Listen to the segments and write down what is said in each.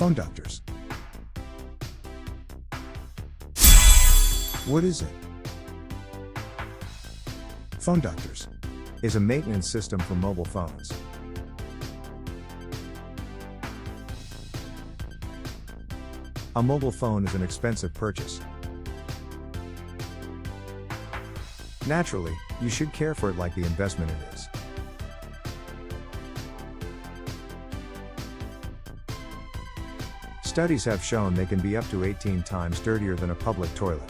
Phone doctors. What is it? Phone doctors is a maintenance system for mobile phones. A mobile phone is an expensive purchase. Naturally, you should care for it like the investment it is. Studies have shown they can be up to 18 times dirtier than a public toilet.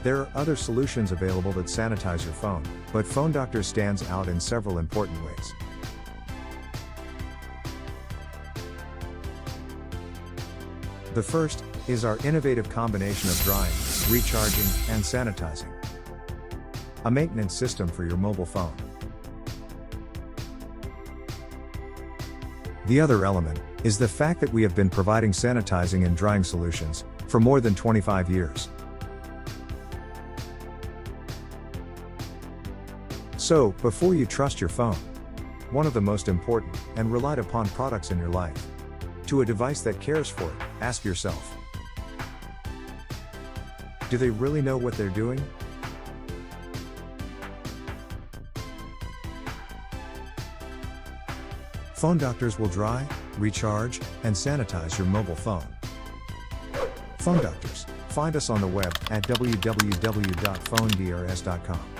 There are other solutions available that sanitize your phone, but Phone Doctors stands out in several important ways. The first is our innovative combination of drying, recharging, and sanitizing. A maintenance system for your mobile phone. The other element is the fact that we have been providing sanitizing and drying solutions for more than 25 years. So, before you trust your phone, one of the most important and relied upon products in your life, to a device that cares for it, ask yourself, do they really know what they're doing? Phone Doctors will dry, recharge, and sanitize your mobile phone. Phone Doctors. Find us on the web at www.phonedrs.com.